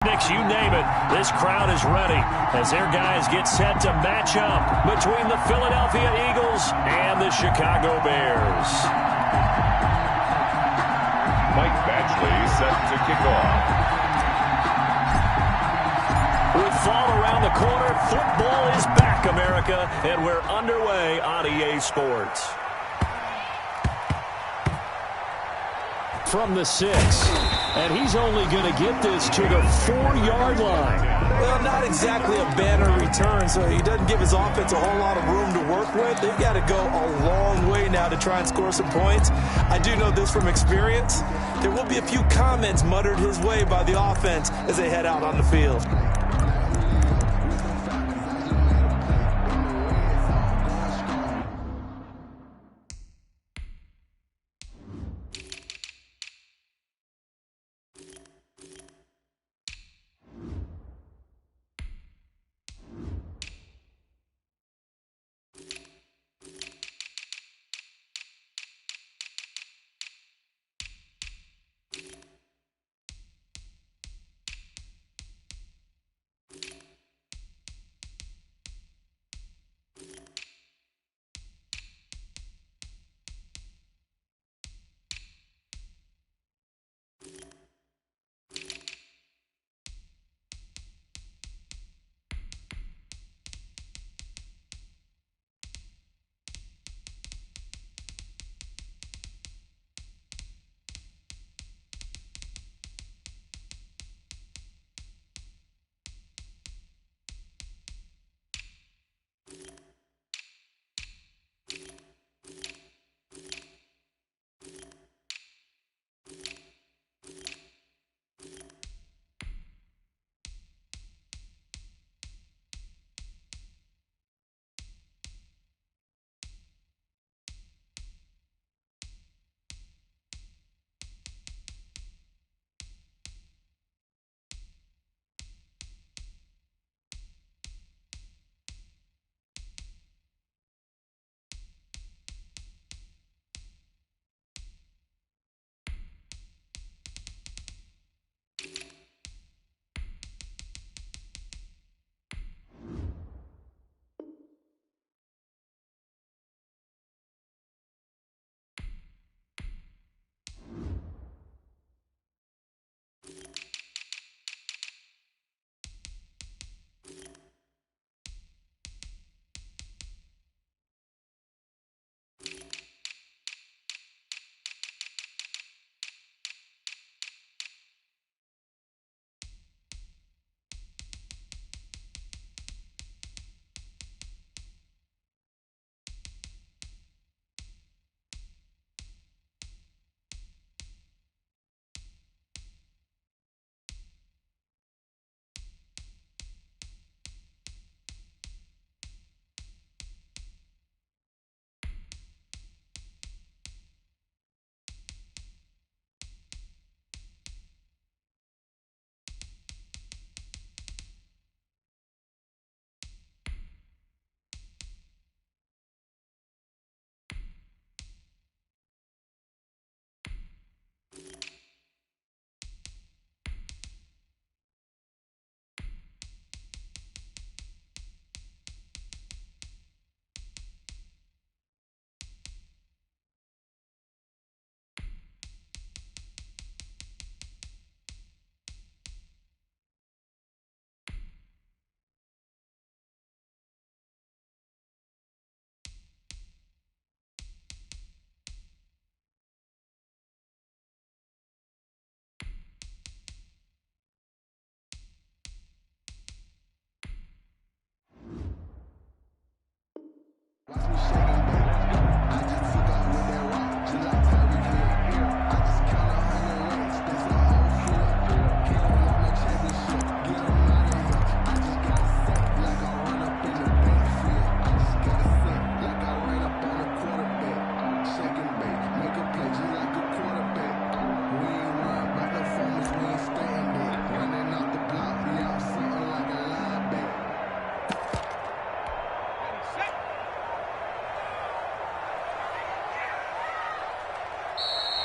You name it, this crowd is ready as their guys get set to match up between the Philadelphia Eagles and the Chicago Bears. Mike Batchley set to kick off. With fall around the corner, football is back, America, and we're underway on EA Sports. From the 6, and he's only going to get this to the 4-yard line. Well, not exactly a banner return, so he doesn't give his offense a whole lot of room to work with. They've got to go a long way now to try and score some points. I do know this from experience. There will be a few comments muttered his way by the offense as they head out on the field.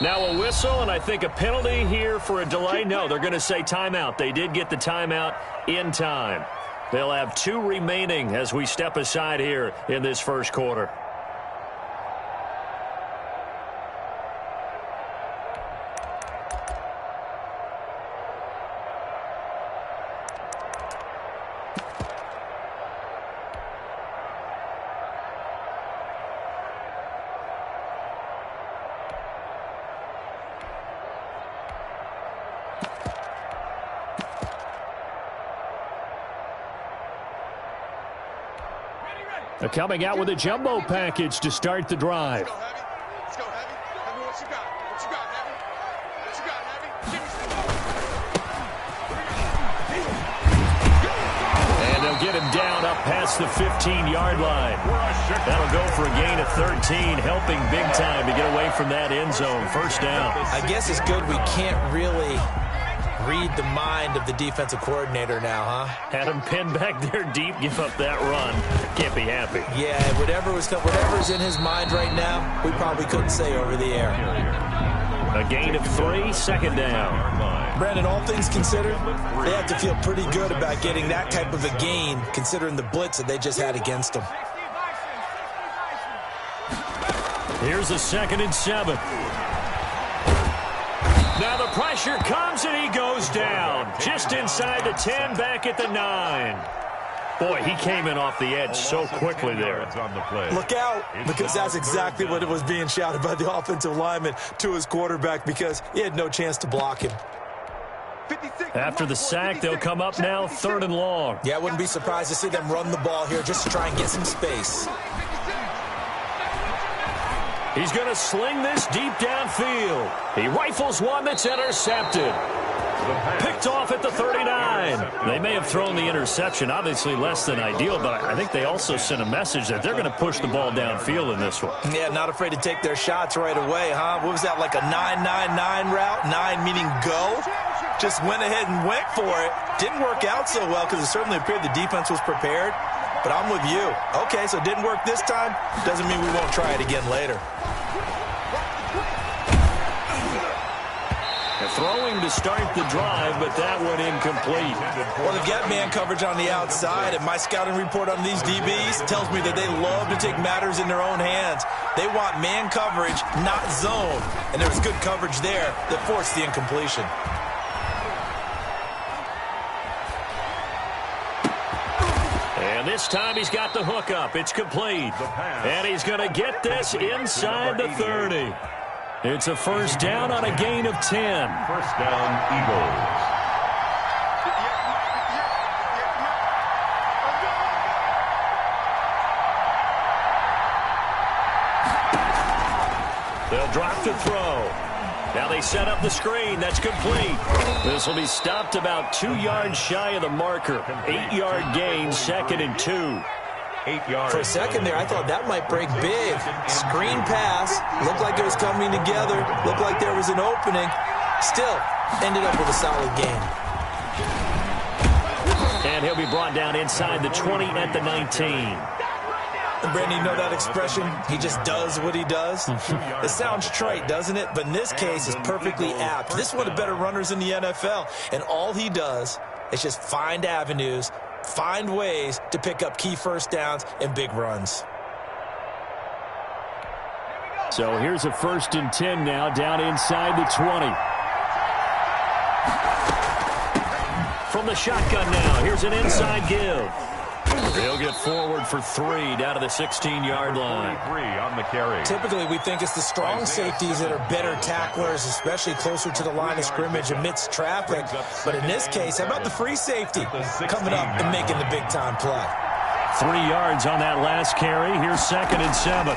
Now a whistle, and I think a penalty here for a delay. No, they're going to say timeout. They did get the timeout in time. They'll have 2 remaining as we step aside here in this first quarter. They're coming out with a jumbo package to start the drive. Let's go, Heavy. Heavy, what you got? What you got, Heavy? What you got, Heavy? Give me some. And they'll get him down up past the 15-yard line. That'll go for a gain of 13, helping big time to get away from that end zone. First down. I guess it's good we can't really read the mind of the defensive coordinator now, huh? Had him pinned back there deep, give up that run. Can't be happy. Yeah, whatever's in his mind right now, we probably couldn't say over the air. A gain of 3, second down. Brandon, all things considered, they have to feel pretty good about getting that type of a gain, considering the blitz that they just had against them. Here's a 2nd and 7. Now the pressure comes and he goes down. Just inside the 10, back at the 9. Boy, he came in off the edge so quickly there. Look out, because that's exactly what it was being shouted by the offensive lineman to his quarterback, because he had no chance to block him. After the sack, they'll come up now 3rd and long. Yeah, I wouldn't be surprised to see them run the ball here just to try and get some space. He's going to sling this deep downfield. He rifles one that's intercepted. Picked off at the 39. They may have thrown the interception, obviously less than ideal, but I think they also sent a message that they're going to push the ball downfield in this one. Yeah, not afraid to take their shots right away, huh? What was that, like a 9-9-9 route? 9 meaning go? Just went ahead and went for it. Didn't work out so well because it certainly appeared the defense was prepared. But I'm with you. Okay, so it didn't work this time. Doesn't mean we won't try it again later. Throwing to start the drive, but that one incomplete. Well, they've got man coverage on the outside, and my scouting report on these DBs tells me that they love to take matters in their own hands. They want man coverage, not zone. And there was good coverage there that forced the incompletion. And this time he's got the hook up. It's complete. And he's going to get this inside the 30. It's a first down on a gain of 10. First down, Eagles. They'll drop to throw. Now they set up the screen. That's complete. This will be stopped about 2 yards shy of the marker. 8-yard gain, 2nd and 2. 8 yards. For a second there, I thought that might break big. Screen pass. Looked like it was coming together. Looked like there was an opening. Still, ended up with a solid gain. And he'll be brought down inside the 20 at the 19. And Brandon, you know that expression? He just does what he does. It sounds trite, doesn't it? But in this case, it's perfectly apt. This is one of the better runners in the NFL. And all he does is just find avenues, find ways to pick up key first downs and big runs. So here's a 1st and 10 now, down inside the 20. From the shotgun now, here's an inside give. They'll get forward for 3 down to the 16-yard line. 3 on the carry. Typically, we think it's the strong safeties that are better tacklers, especially closer to the line of scrimmage amidst traffic. But in this case, how about the free safety coming up and making the big-time play? 3 yards on that last carry. Here's 2nd and 7.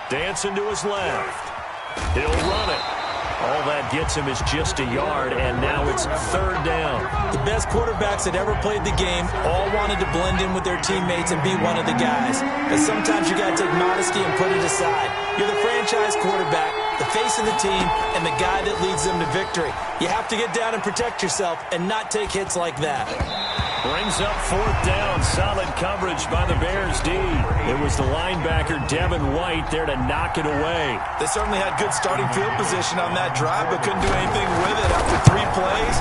Dancing to his left. He'll run it. All that gets him is just a yard, and now it's 3rd down. The best quarterbacks that ever played the game all wanted to blend in with their teammates and be one of the guys. But sometimes you got to take modesty and put it aside. You're the franchise quarterback, the face of the team, and the guy that leads them to victory. You have to get down and protect yourself and not take hits like that. Brings up 4th down. Solid coverage by the Bears D. It was the linebacker, Devin White, there to knock it away. They certainly had good starting field position on that drive, but couldn't do anything with it after 3 plays.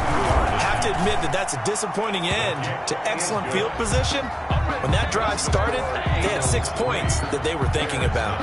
Have to admit that that's a disappointing end to excellent field position. When that drive started, they had 6 points that they were thinking about.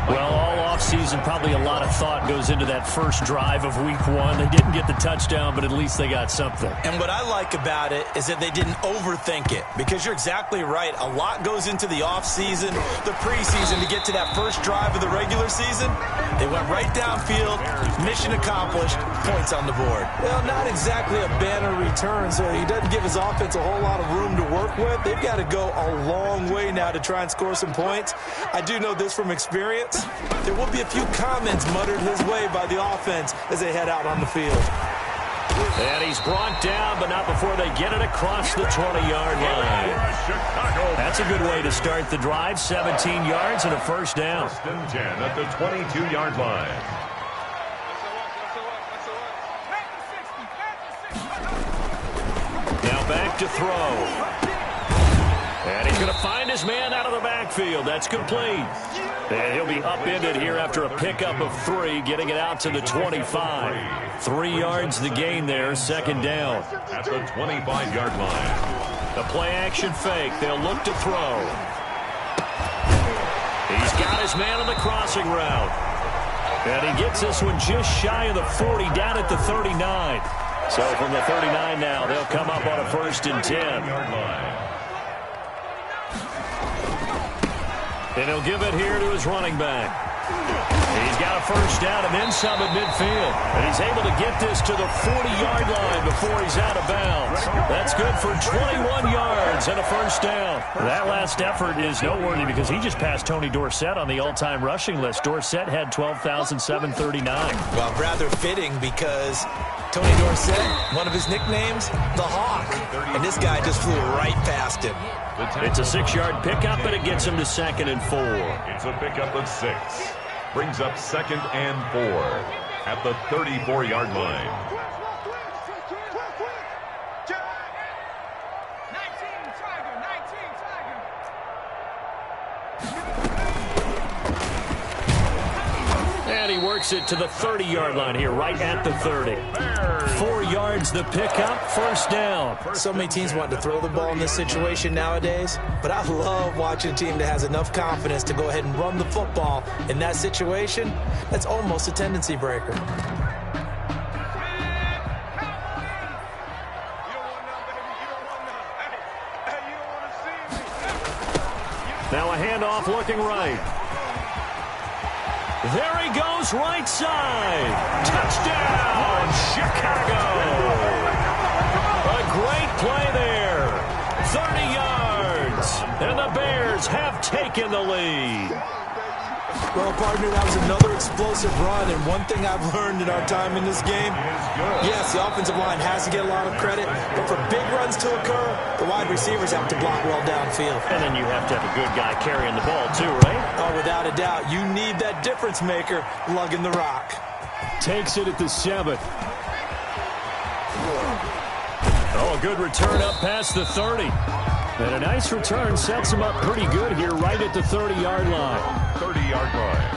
Well, all offseason, probably a lot of thought goes into that first drive of week 1. They didn't get the touchdown, but at least they got something. And what I like about it is that they didn't overthink it, because you're exactly right. A lot goes into the offseason, the preseason, to get to that first drive of the regular season. They went right downfield, mission accomplished, points on the board. Well, not exactly a banner return, so he doesn't give his offense a whole lot of room to work with. They've got to go a long way now to try and score some points. I do know this from experience. There will be a few comments muttered his way by the offense as they head out on the field. And he's brought down, but not before they get it across the 20-yard line. That's a good way to start the drive. 17 yards and a first down. 1st and 10 at the 22-yard line. Now back to throw. And he's going to find his man out of the backfield. That's complete. And he'll be upended here after a pickup of 3, getting it out to the 25. 3 yards the gain there, 2nd down. At the 25-yard line. The play-action fake. They'll look to throw. He's got his man on the crossing route. And he gets this one just shy of the 40, down at the 39. So from the 39 now, they'll come up on a 1st and 10. And he'll give it here to his running back. He's got a first down and then some at midfield. And he's able to get this to the 40-yard line before he's out of bounds. That's good for 21 yards and a first down. That last effort is noteworthy because he just passed Tony Dorsett on the all-time rushing list. Dorsett had 12,739. Well, rather fitting because Tony Dorsett, one of his nicknames, the Hawk. And this guy just flew right past him. It's a 6-yard pickup, and it gets him to 2nd and 4. It's a pickup of 6. Brings up 2nd and 4 at the 34-yard line. And he works it to the 30-yard line here, right at the 30. 4 yards the pickup, first down. So many teams want to throw the ball in this situation nowadays, but I love watching a team that has enough confidence to go ahead and run the football in that situation. That's almost a tendency breaker. Now a handoff looking right. There he goes, right side. Touchdown, Chicago. A great play there. 30 yards. And the Bears have taken the lead. Well, partner, that was another explosive run, and one thing I've learned in our time in this game, yes, the offensive line has to get a lot of credit, but for big runs to occur, the wide receivers have to block well downfield. And then you have to have a good guy carrying the ball too, right? Oh, without a doubt. You need that difference maker lugging the rock. Takes it at the 7. Oh, a good return up past the 30. And a nice return sets him up pretty good here right at the 30-yard line. 30-yard line.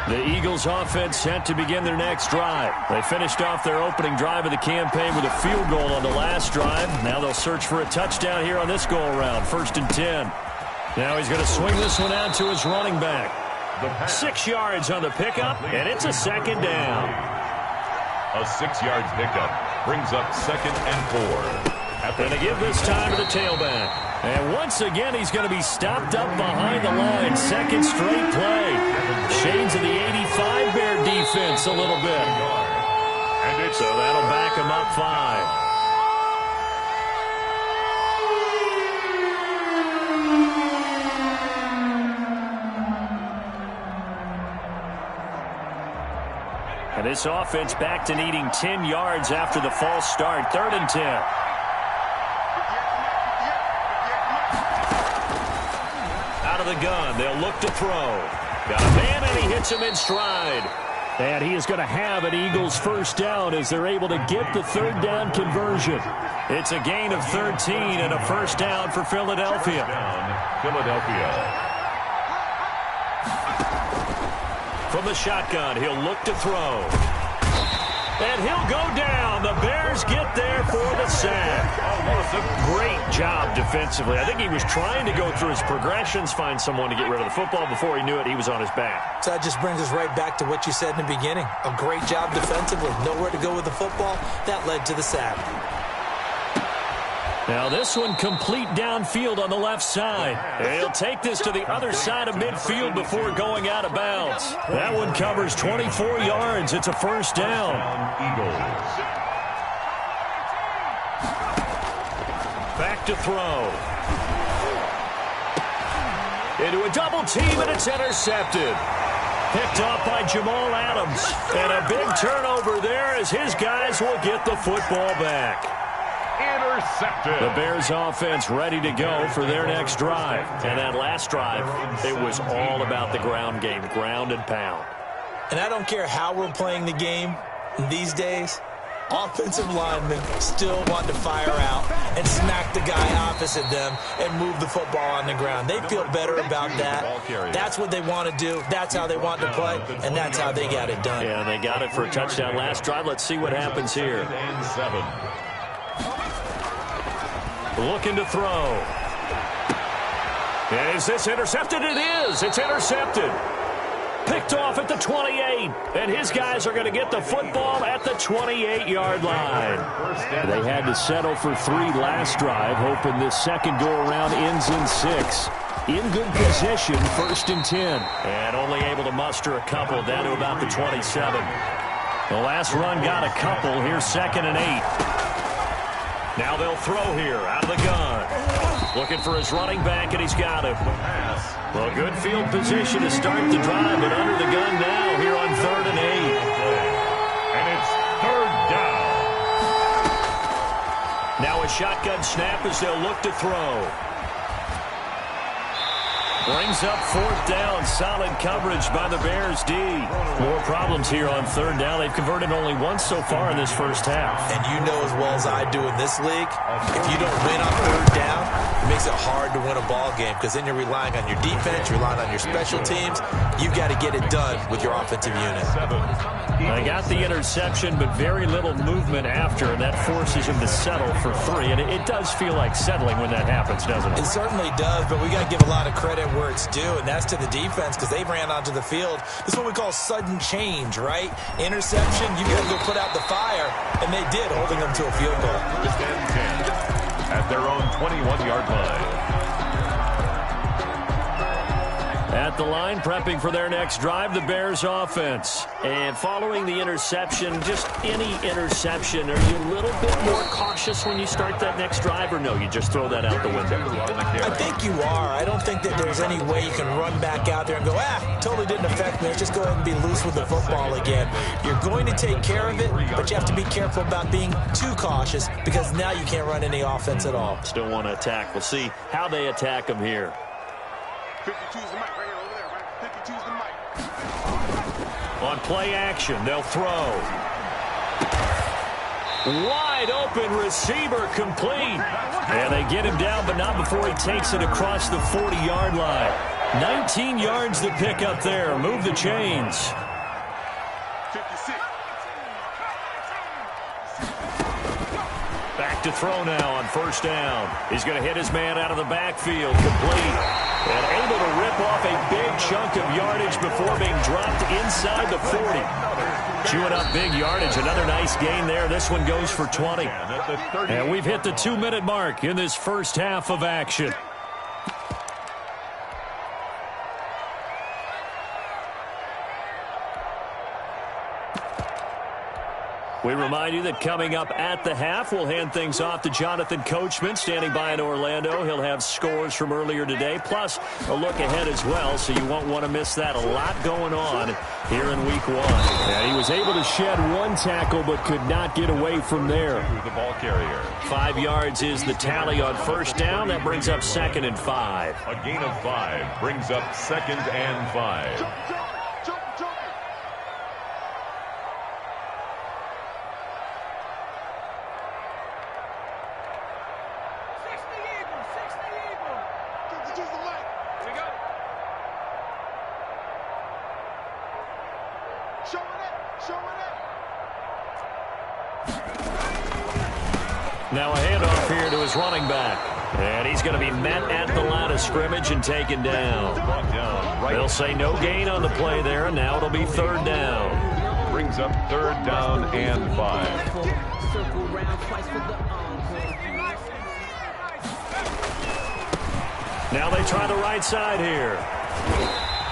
The Eagles offense set to begin their next drive. They finished off their opening drive of the campaign with a field goal on the last drive. Now they'll search for a touchdown here on this go-around. 1st and 10. Now he's going to swing this one out to his running back. 6 yards on the pickup, and it's a 2nd down. A 6-yard pickup brings up 2nd and 4. And they give this time to the tailback. And once again, he's going to be stopped up behind the line. 2nd straight play. Shades of the 85 Bear defense a little bit. So that'll back him up 5. And this offense back to needing 10 yards after the false start. 3rd and 10. Out of the gun, they'll look to throw. Got a man, and he hits him in stride. And he is going to have an Eagles first down as they're able to get the third down conversion. It's a gain of 13 and a first down for Philadelphia. From the shotgun, he'll look to throw. And he'll go down. The Bears get there for the sack. Great job defensively. I think he was trying to go through his progressions, find someone to get rid of the football. Before he knew it, he was on his back. So that just brings us right back to what you said in the beginning. A great job defensively. Nowhere to go with the football. That led to the sack. Now this one complete downfield on the left side. He'll take this to the other side of midfield before going out of bounds. That one covers 24 yards. It's a first down. Back to throw. Into a double team, and it's intercepted. Picked off by Jamal Adams. And a big turnover there as his guys will get the football back. Intercepted. The Bears offense ready to go for their next drive. And that last drive, it was all about the ground game, ground and pound. And I don't care how we're playing the game these days, offensive linemen still want to fire out and smack the guy opposite them and move the football on the ground. They feel better about that. That's what they want to do. That's how they want to play, and that's how they got it done. Yeah, they got it for a touchdown last drive. Let's see what happens here. Looking to throw. And is this intercepted? It is. It's intercepted. Picked off at the 28. And his guys are going to get the football at the 28-yard line. They had to settle for 3 last drive, hoping this second go-around ends in 6. In good position, 1st and 10. And only able to muster a couple down to about the 27. The last run got a couple. Here's 2nd and 8. Now they'll throw here out of the gun. Looking for his running back, and he's got him. Well, good field position to start the drive, but under the gun now here on 3rd and 8. And it's 3rd down. Now a shotgun snap as they'll look to throw. Brings up 4th down. Solid coverage by the Bears D. More problems here on 3rd down. They've converted only once so far in this first half. And you know as well as I do in this league, if you don't win on 3rd down, it makes it hard to win a ball game because then you're relying on your defense, you're relying on your special teams. You've got to get it done with your offensive unit. They got the interception, but very little movement after, and that forces him to settle for 3. And it does feel like settling when that happens, doesn't it? It certainly does, but we got to give a lot of credit where it's due, and that's to the defense because they ran onto the field. This is what we call sudden change, right? Interception, you got to go put out the fire, and they did, holding them to a field goal. At their own 21-yard line. At the line, prepping for their next drive, the Bears offense. And following the interception, just any interception, are you a little bit more cautious when you start that next drive, or no, you just throw that out the window? I think you are. I don't think that there's any way you can run back out there and go, totally didn't affect me. Let's just go ahead and be loose with the football again. You're going to take care of it, but you have to be careful about being too cautious because now you can't run any offense at all. Still want to attack. We'll see how they attack them here. 52's the mic right here, over there, right? 52's the mic. On play action, they'll throw. Wide open receiver complete. And they get him down, but not before he takes it across the 40-yard line. 19 yards to pick up there. Move the chains. 56. Back to throw now on 1st down. He's going to hit his man out of the backfield. Complete. And able to rip off a big chunk of yardage before being dropped inside the 40. Chewing up big yardage. Another nice gain there. This one goes for 20. And we've hit the 2-minute mark in this first half of action. We remind you that coming up at the half, we'll hand things off to Jonathan Coachman, standing by in Orlando. He'll have scores from earlier today, plus a look ahead as well, so you won't want to miss that. A lot going on here in Week 1. And he was able to shed 1 tackle, but could not get away from there. The ball carrier. 5 yards is the tally on 1st down. That brings up 2nd and 5. A gain of 5 brings up 2nd and 5. Now a handoff here to his running back. And he's going to be met at the line of scrimmage and taken down. They'll say no gain on the play there, and now it'll be third down. Brings up third down and 5. Now they try the right side here.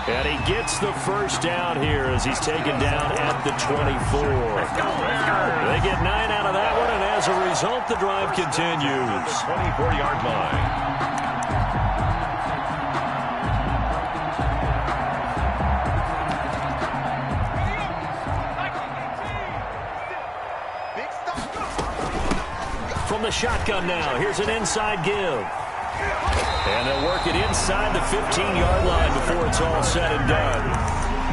And he gets the first down here as he's taken down at the 24. They get 9 out of that one, and as a result, the drive continues. 24-yard line. From the shotgun now, here's an inside give. And they'll work it inside the 15-yard line before it's all said and done.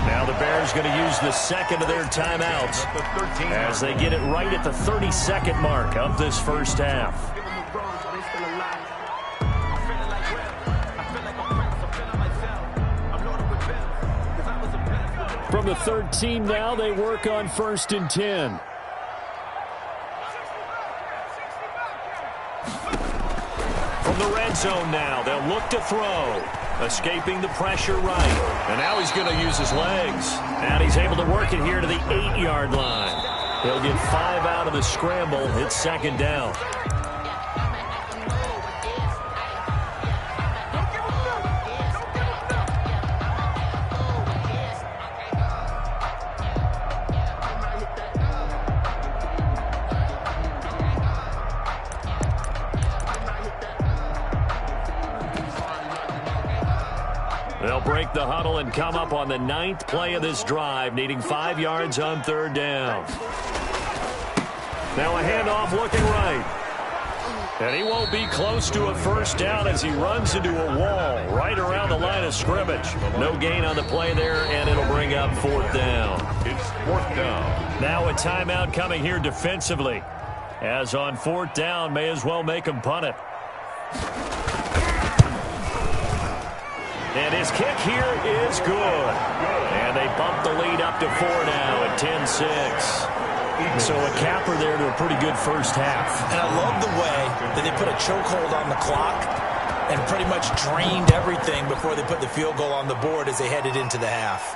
Now the Bears going to use the second of their timeouts as they get it right at the 32nd mark of this first half. From the 13 now, they work on 1st and 10. From the red zone now, they'll look to throw. Escaping the pressure right. And now he's going to use his legs. And he's able to work it here to the 8-yard line. He'll get 5 out of the scramble. It's second down. They'll break the huddle and come up on the 9th play of this drive, needing 5 yards on third down. Now a handoff looking right. And he won't be close to a first down as he runs into a wall right around the line of scrimmage. No gain on the play there, and it'll bring up 4th down. It's 4th down. Now a timeout coming here defensively. As on 4th down, may as well make him punt it. And his kick here is good. And they bump the lead up to 4 now at 10-6. So a capper there to a pretty good first half. And I love the way that they put a chokehold on the clock and pretty much drained everything before they put the field goal on the board as they headed into the half.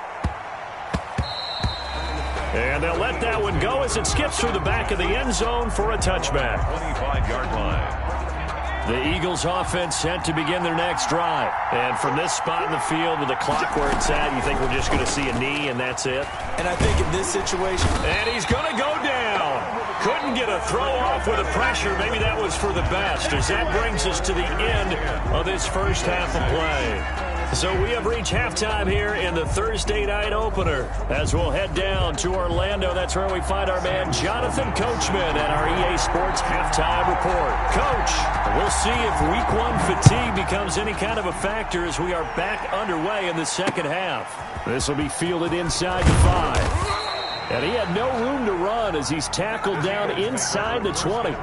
And they'll let that one go as it skips through the back of the end zone for a touchback. 25-yard line. The Eagles offense set to begin their next drive. And from this spot in the field with the clock where it's at, you think we're just going to see a knee and that's it? And I think in this situation... And he's going to go down. Couldn't get a throw off with the pressure. Maybe that was for the best as that brings us to the end of this first half of play. So we have reached halftime here in the Thursday night opener. As we'll head down to Orlando, that's where we find our man Jonathan Coachman at our EA Sports Halftime Report. Coach, we'll see if Week 1 fatigue becomes any kind of a factor as we are back underway in the second half. This will be fielded inside the 5. And he had no room to run as he's tackled down inside the 20.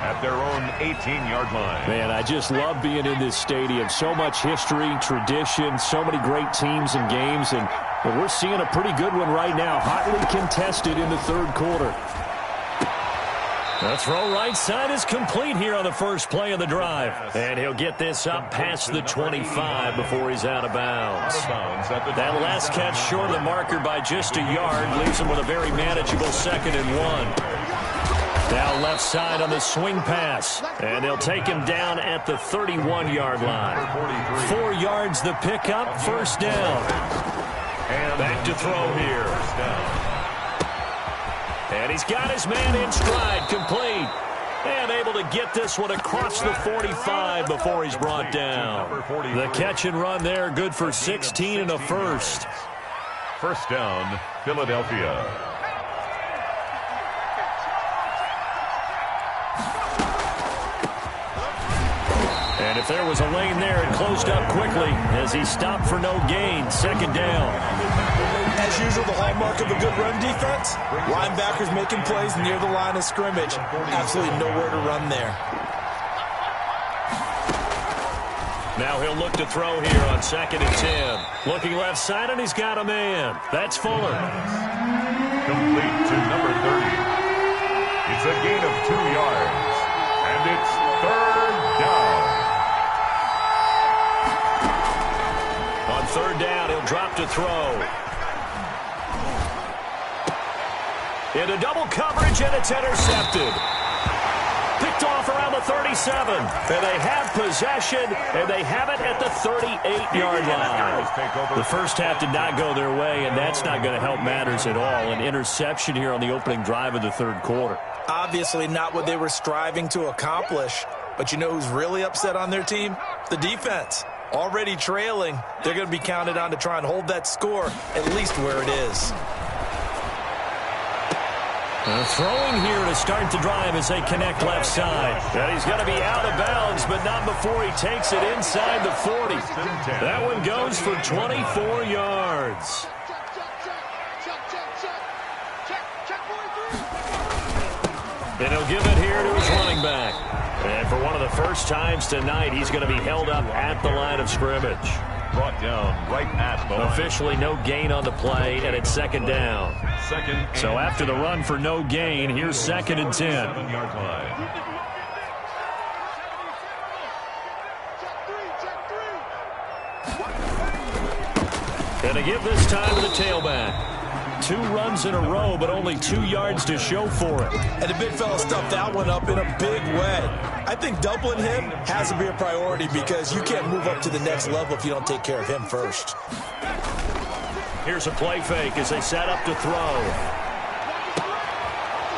At their own 18-yard line. Man, I just love being in this stadium. So much history, tradition, so many great teams and games, and we're seeing a pretty good one right now, hotly contested in the third quarter. The throw right side is complete here on the first play of the drive. And he'll get this up past the 25 before he's out of bounds. That last catch short of the marker by just a yard leaves him with a very manageable 2nd and 1. Now left side on the swing pass. And they'll take him down at the 31-yard line. 4 yards the pickup, first down. And back to throw here. And he's got his man in stride, complete. And able to get this one across the 45 before he's brought down. The catch and run there, good for 16 and a first. First down, Philadelphia. And if there was a lane there, it closed up quickly as he stopped for no gain. Second down. As usual, the hallmark of a good run defense, linebackers making plays near the line of scrimmage. Absolutely nowhere to run there. Now he'll look to throw here on 2nd and 10. Looking left side, and he's got a man. That's Fuller. Complete to number 30. It's a gain of 2 yards. And it's 3rd down. On 3rd down, he'll drop to throw. Into double coverage, and it's intercepted. Picked off around the 37. And they have possession, and they have it at the 38-yard line. The first half did not go their way, and that's not going to help matters at all. An interception here on the opening drive of the 3rd quarter. Obviously not what they were striving to accomplish. But you know who's really upset on their team? The defense. Already trailing, they're going to be counted on to try and hold that score at least where it is. Throwing here to start the drive as they connect left side. And he's going to be out of bounds, but not before he takes it inside the 40. That one goes for 24 yards. And he'll give it here to his running back. And for one of the first times tonight, he's going to be held up at the line of scrimmage. Brought down right at the line. Officially no gain on the play, and it's 2nd down. So after the run for no gain, here's 2nd and 10. 7-yard line. And to give this time to the tailback. 2 runs in a row, but only 2 yards to show for it. And the big fella stuffed that one up in a big way. I think doubling him has to be a priority because you can't move up to the next level if you don't take care of him first. Here's a play fake as they set up to throw.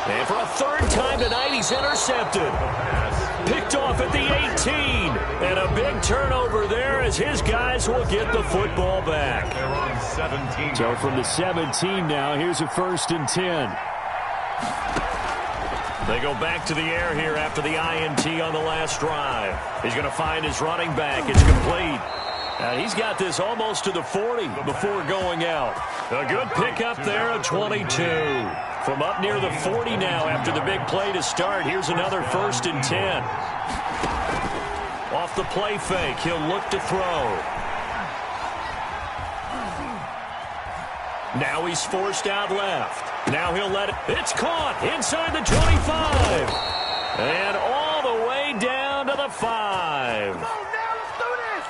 And for a 3rd time tonight, he's intercepted. Picked off at the 18. And a big turnover there as his guys will get the football back. They're on 17. So from the 17 now, here's a 1st and 10. They go back to the air here after the INT on the last drive. He's going to find his running back. It's complete. He's got this almost to the 40 before going out. A good pickup there at 22. From up near the 40 now after the big play to start. Here's another 1st and 10. Off the play fake, he'll look to throw. Now he's forced out left. Now he'll let it. It's caught inside the 25. And all the way down to the 5.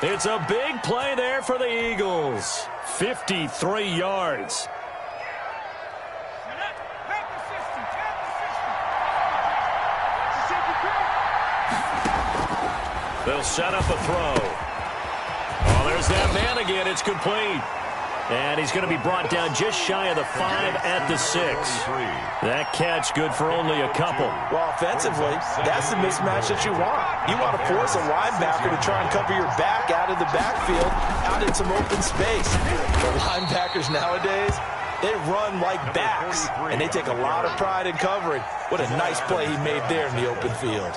It's a big play there for the Eagles. 53 yards. They'll set up a throw. Oh, there's that man again. It's complete. And he's going to be brought down just shy of the 5 at the 6. That catch good for only a couple. Well, offensively, that's the mismatch that you want. You want to force a linebacker to try and cover your back out of the backfield, out in some open space. The linebackers nowadays, they run like backs, and they take a lot of pride in covering. What a nice play he made there in the open field.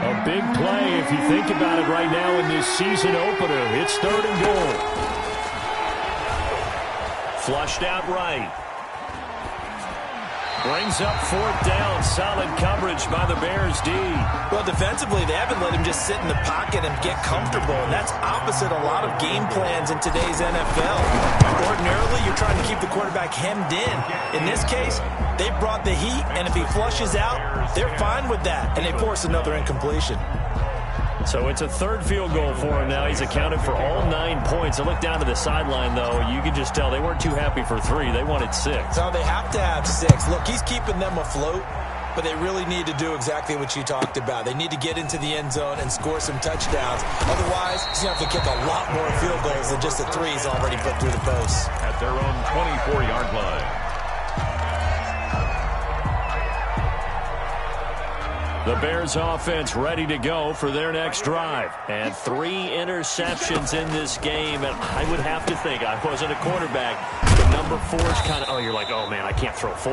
A big play if you think about it right now in this season opener. It's 3rd and goal. Flushed out right. Brings up 4th down. Solid coverage by the Bears D. Well, defensively, they haven't let him just sit in the pocket and get comfortable, and that's opposite a lot of game plans in today's NFL. Ordinarily, you're trying to keep the quarterback hemmed in. In this case, they brought the heat, and if he flushes out, they're fine with that, and they force another incompletion. So it's a 3rd field goal for him now. He's accounted for all 9 points. I look down to the sideline, though. You can just tell they weren't too happy for 3. They wanted 6. No, they have to have 6. Look, he's keeping them afloat, but they really need to do exactly what you talked about. They need to get into the end zone and score some touchdowns. Otherwise, he's going to have to kick a lot more field goals than just the 3 he's already put through the posts. At their own 24-yard line. The Bears offense ready to go for their next drive. And 3 interceptions in this game. And I would have to think, I wasn't a quarterback, but number 4 is kind of, you're like, oh, man, I can't throw 4.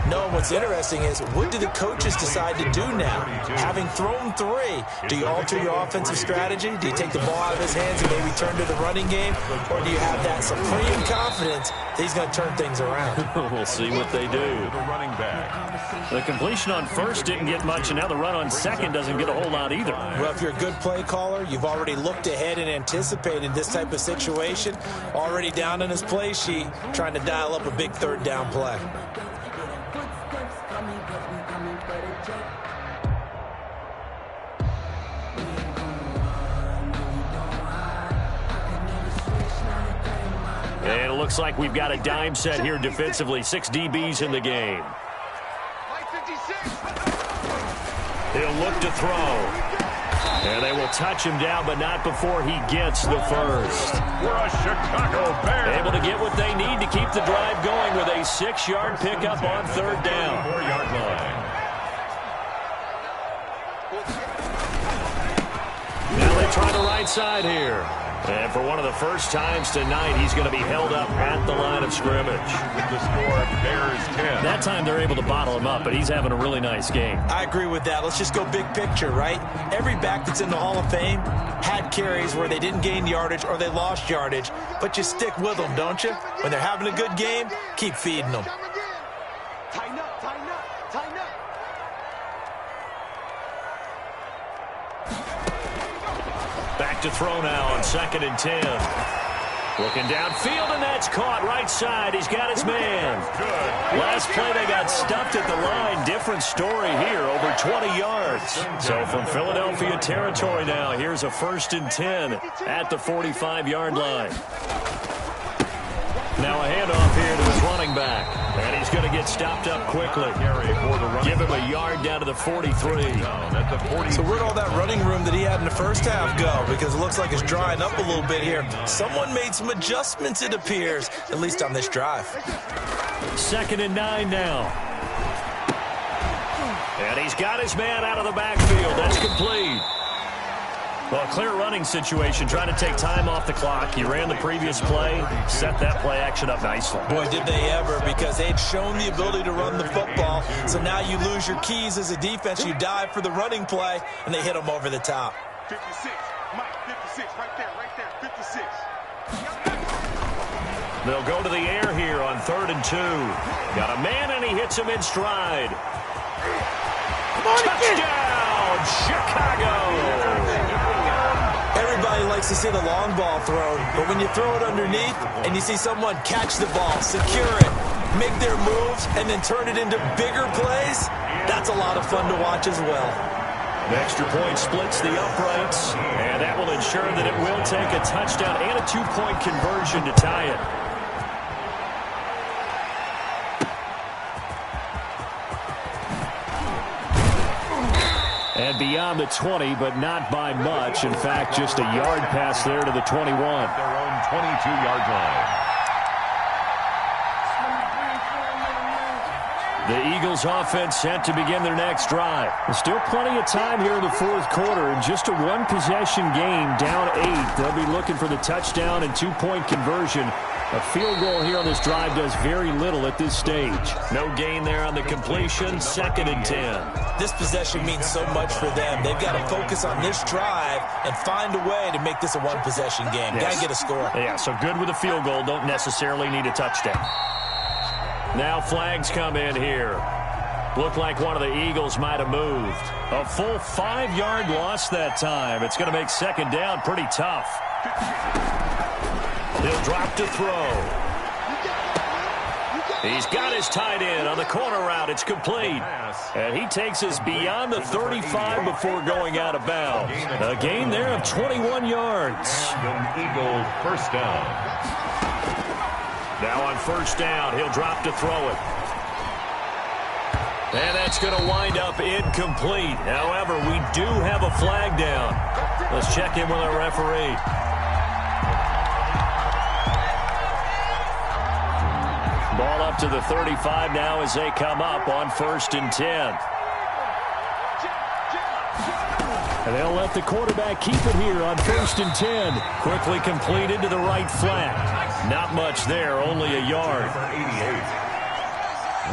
No, what's interesting is, what do the coaches decide to do now? Having thrown 3, do you alter your offensive strategy? Do you take the ball out of his hands and maybe turn to the running game? Or do you have that supreme confidence that he's going to turn things around? We'll see what they do. The running back. The completion on 1st didn't get much, and now the run on 2nd doesn't get a whole lot either. Well, if you're a good play caller, you've already looked ahead and anticipated this type of situation. Already down on his play sheet, trying to dial up a big 3rd down play. And it looks like we've got a dime set here defensively. 6 DBs in the game. He'll look to throw. And they will touch him down, but not before he gets the first. We're a Chicago Bears. Able to get what they need to keep the drive going with a 6-yard pickup on third down. 4-yard line. Now they try the right side here. And for one of the first times tonight, he's going to be held up at the line of scrimmage. With the score, Bears 10. That time they're able to bottle him up, but he's having a really nice game. I agree with that. Let's just go big picture, right? Every back that's in the Hall of Fame had carries where they didn't gain yardage or they lost yardage, but you stick with them, don't you? When they're having a good game, keep feeding them. Tighten up, tighten up, tighten up. Back to throw now on 2nd and 10. Looking downfield, and that's caught right side. He's got his man. Last play, they got stuffed at the line. Different story here, over 20 yards. So from Philadelphia territory now, here's a 1st and 10 at the 45-yard line. Now a handoff here to his running back. And he's going to get stopped up quickly. Give him a yard down to the 43. So where'd all that running room that he had in the first half go? Because it looks like it's drying up a little bit here. Someone made some adjustments, it appears, at least on this drive. 2nd and 9 now. And he's got his man out of the backfield. That's complete. Well, a clear running situation, trying to take time off the clock. He ran the previous play, set that play action up nicely. Boy, did they ever, because they'd shown the ability to run the football. So now you lose your keys as a defense. You dive for the running play, and they hit them over the top. 56, Mike, 56, right there, 56. They'll go to the air here on 3rd and 2. Got a man, and he hits him in stride. Touchdown, Chicago! Everybody likes to see the long ball thrown, but when you throw it underneath and you see someone catch the ball, secure it, make their moves, and then turn it into bigger plays, that's a lot of fun to watch as well. The extra point splits the uprights, and that will ensure that it will take a touchdown and a 2-point conversion to tie it. And beyond the 20, but not by much. In fact, just a yard pass there to the 21. Their own 22-yard line. The Eagles offense set to begin their next drive. There's still plenty of time here in the 4th quarter. In just a 1-possession game, down 8. They'll be looking for the touchdown and 2-point conversion. A field goal here on this drive does very little at this stage. No gain there on the completion. 2nd and 10. This possession means so much for them. They've got to focus on this drive and find a way to make this a 1-possession game. Yes. Got to get a score. Yeah, so good with a field goal. Don't necessarily need a touchdown. Now flags come in here. Looked like one of the Eagles might have moved. A full 5-yard loss that time. It's going to make 2nd down pretty tough. He'll drop to throw. He's got his tight end on the corner route. It's complete. And he takes us beyond the 35 before going out of bounds. A gain there of 21 yards. An Eagle 1st down. Now on 1st down, he'll drop to throw it. And that's going to wind up incomplete. However, we do have a flag down. Let's check in with our referee. Ball up to the 35 now as they come up on 1st and 10. And they'll let the quarterback keep it here on 1st and 10. Quickly completed to the right flat. Not much there, only a yard.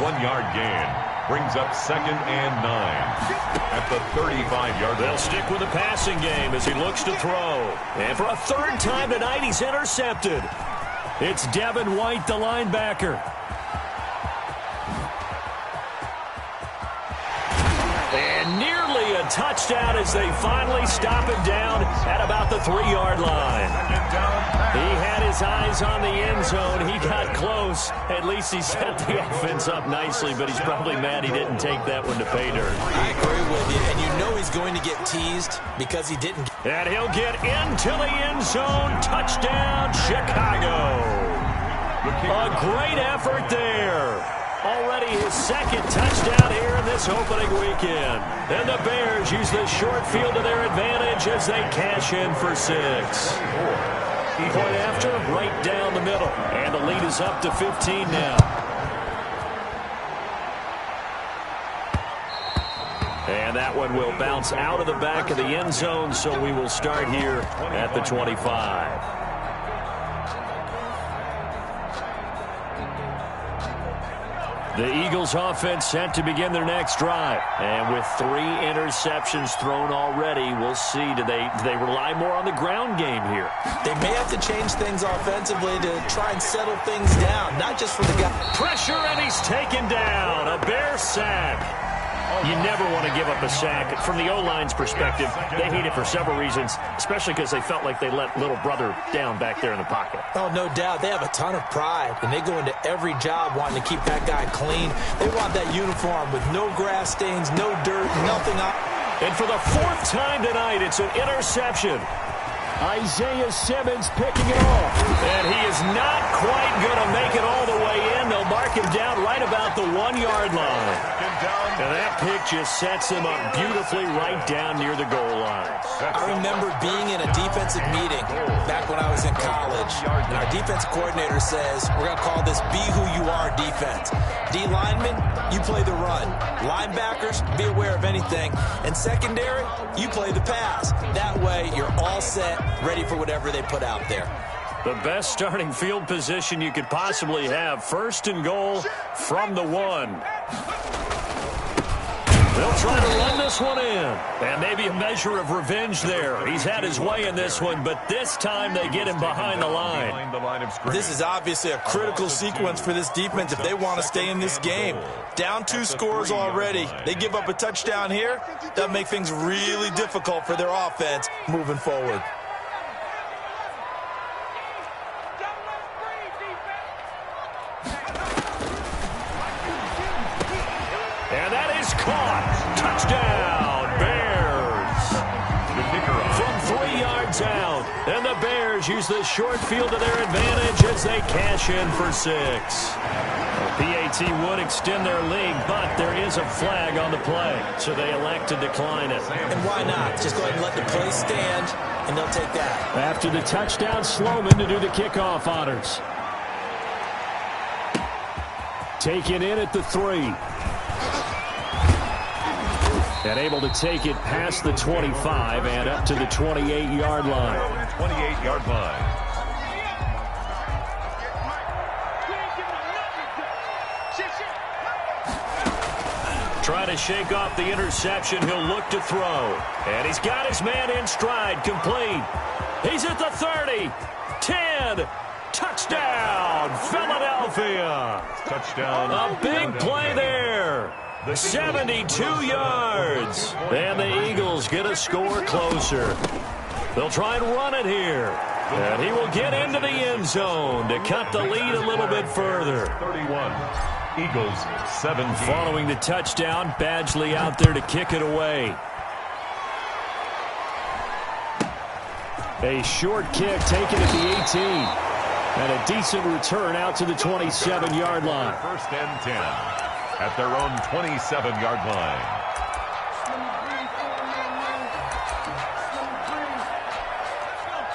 1-yard gain. Brings up 2nd and 9 at the 35-yard line. They'll stick with the passing game as he looks to throw. And for a 3rd time tonight, he's intercepted. It's Devin White, the linebacker. And nearly a touchdown as they finally stop him down at about the 3-yard line. He had his eyes on the end zone. He got close. At least he set the offense up nicely, but he's probably mad he didn't take that one to pay dirt. I agree with you, and you know he's going to get teased because he didn't. And he'll get into the end zone. Touchdown, Chicago. A great effort there. Already his second touchdown here in this opening weekend. And the Bears use the short field to their advantage as they cash in for 6. Point after, right down the middle. And the lead is up to 15 now. And that one will bounce out of the back of the end zone, so we will start here at the 25. The Eagles offense set to begin their next drive. And with 3 interceptions thrown already, we'll see. Do they rely more on the ground game here? They may have to change things offensively to try and settle things down, not just for the guy. Pressure, and he's taken down. A Bear sack. You never want to give up a sack. From the O-line's perspective, they hate it for several reasons, especially because they felt like they let little brother down back there in the pocket. Oh, no doubt. They have a ton of pride, and they go into every job wanting to keep that guy clean. They want that uniform with no grass stains, no dirt, nothing on. And for the 4th time tonight, it's an interception. Isaiah Simmons picking it off. And he is not quite going to make it all the way in. They'll mark him down right about the 1-yard line. And that pick just sets him up beautifully right down near the goal line. I remember being in a defensive meeting back when I was in college, and our defensive coordinator says, we're going to call this Be Who You Are defense. D-linemen, you play the run. Linebackers, be aware of anything. And secondary, you play the pass. That way, you're all set, ready for whatever they put out there. The best starting field position you could possibly have. 1st and goal from the 1. They'll try to run this one in. And maybe a measure of revenge there. He's had his way in this one, but this time they get him behind the line. This is obviously a critical sequence for this defense if they want to stay in this game. Down 2 scores already. They give up a touchdown here. That'll make things really difficult for their offense moving forward. And that is caught. Touchdown, Bears. From 3 yards out. And the Bears use the short field to their advantage as they cash in for 6. PAT would extend their lead, but there is a flag on the play, so they elect to decline it. And why not? Just go ahead and let the play stand, and they'll take that. After the touchdown, Sloman to do the kickoff honors. Taken in at the 3. And able to take it past the 25 and up to the 28-yard line. 28-yard line. Trying to shake off the interception. He'll look to throw. And he's got his man in stride. Complete. He's at the 30. 10. Touchdown, Philadelphia. Touchdown. A big play there. 72 yards. And the Eagles get a score closer. They'll try and run it here. And he will get into the end zone to cut the lead a little bit further. 31. Eagles 17. Following the touchdown, Badgley out there to kick it away. A short kick taken at the 18. And a decent return out to the 27-yard line. 1st and 10 at their own 27-yard line.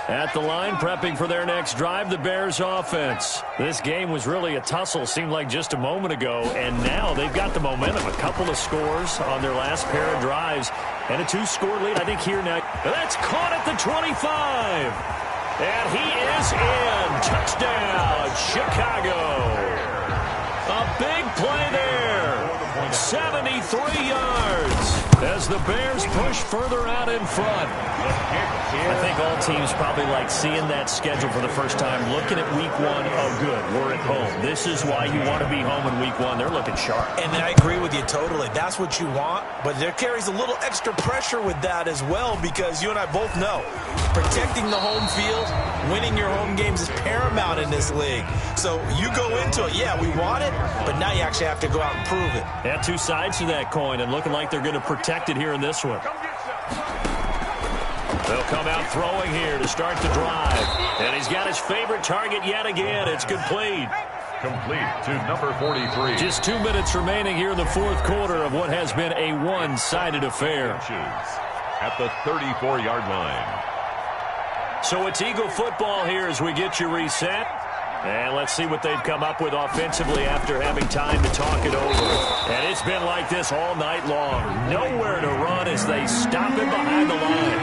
At the line, prepping for their next drive, the Bears offense. This game was really a tussle, seemed like just a moment ago, and now they've got the momentum. A couple of scores on their last pair of drives, and a 2-score lead, I think, here now. That's caught at the 25. And he is in. Touchdown, Chicago. A big play there. 73 yards as the Bears push further out in front. I think all teams probably like seeing that schedule for the first time, looking at week one. Oh, good, we're at home. This is why you want to be home in week one. They're looking sharp. And I agree with you totally. That's what you want, but there carries a little extra pressure with that as well, because you and I both know protecting the home field, winning your home games is paramount in this league. So you go into it, yeah, we want it, but now you actually have to go out and prove it. Yeah, two sides to that coin, and looking like they're going to protect it here in this one. They'll come out throwing here to start the drive. And he's got his favorite target yet again. It's complete. Complete to number 43. Just 2 minutes remaining here in the fourth quarter of what has been a one-sided affair. At the 34-yard line. So it's Eagle football here as we get you reset. And let's see what they've come up with offensively after having time to talk it over. And it's been like this all night long. Nowhere to run as they stop him behind the line.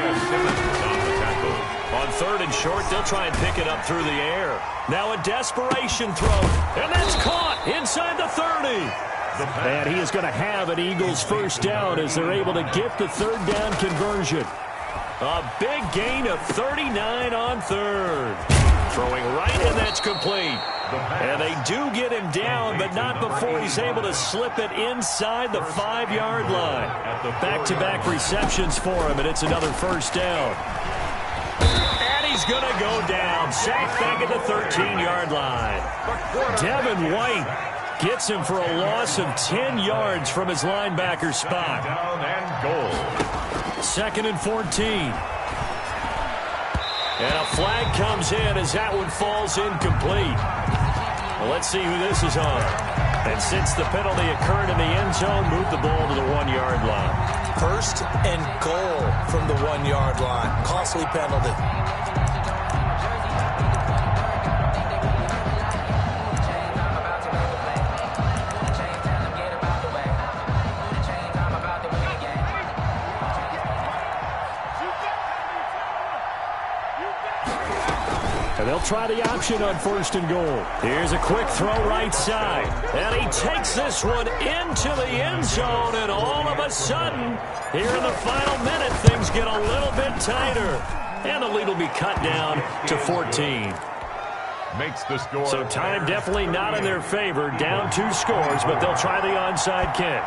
On third and short, they'll try and pick it up through the air. Now a desperation throw. And that's caught inside the 30. And he is going to have an Eagles first down as they're able to get the third down conversion. A big gain of 39 on third. Throwing right, and that's complete. And they do get him down, but not before he's able to slip it inside the 5-yard line. Back-to-back receptions for him, and it's another first down. And he's going to go down. Sacked back at the 13-yard line. Devin White gets him for a loss of 10 yards from his linebacker spot. Down and goal. 2nd and 14. And a flag comes in as that one falls incomplete. Well, let's see who this is on. And since the penalty occurred in the end zone, move the ball to the 1-yard line. First and goal from the 1-yard line. Costly penalty. And they'll try the option on 1st and goal. Here's a quick throw right side. And he takes this one into the end zone. And all of a sudden, here in the final minute, things get a little bit tighter. And the lead will be cut down to 14. Makes the score. So time definitely not in their favor. Down 2 scores, but they'll try the onside kick.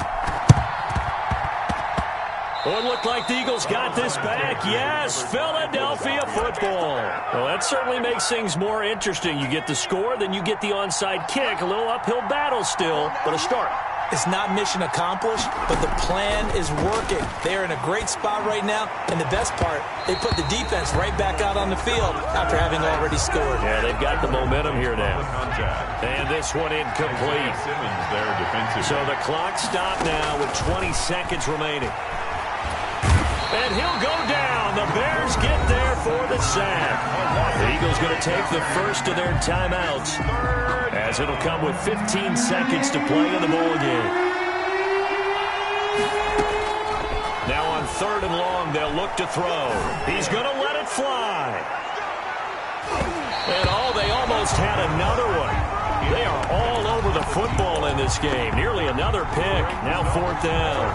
Oh, it looked like the Eagles got this back. Yes, Philadelphia football. Well, that certainly makes things more interesting. You get the score, then you get the onside kick. A little uphill battle still, but a start. It's not mission accomplished, but the plan is working. They're in a great spot right now, and the best part, they put the defense right back out on the field after having already scored. Yeah, they've got the momentum here now. And this one incomplete. So the clock stopped now with 20 seconds remaining. And he'll go down. The Bears get there for the sack. The Eagles going to take the first of their timeouts, as it'll come with 15 seconds to play in the ball game. Now on 3rd and long, they'll look to throw. He's going to let it fly. And they almost had another one. They are all over the football in this game. Nearly another pick. Now 4th down.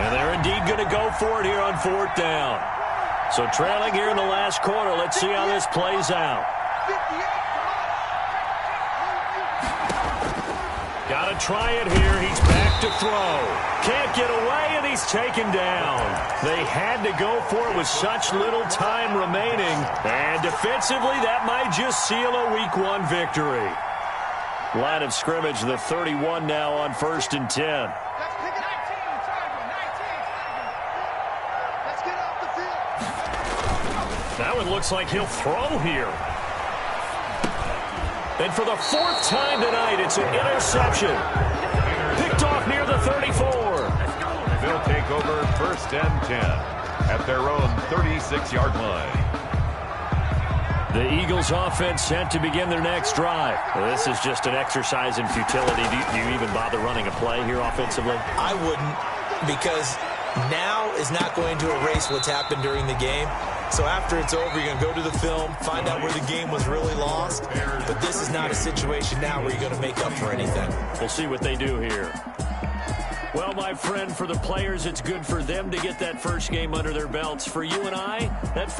And they're indeed going to go for it here on 4th down. So trailing here in the last quarter. Let's see how this plays out. Got to try it here. He's back to throw. Can't get away, and he's taken down. They had to go for it with such little time remaining. And defensively, that might just seal a Week 1 victory. Line of scrimmage, the 31 now on 1st and 10. That one looks like he'll throw here. And for the 4th time tonight, it's an interception. Picked off near the 34. They'll take over 1st and 10 at their own 36-yard line. The Eagles offense set to begin their next drive. Well, this is just an exercise in futility. Do you even bother running a play here offensively? I wouldn't, because now is not going to erase what's happened during the game. So after it's over, you're going to go to the film, find out where the game was really lost. But this is not a situation now where you're going to make up for anything. We'll see what they do here. Well, my friend, for the players, it's good for them to get that first game under their belts. For you and I, that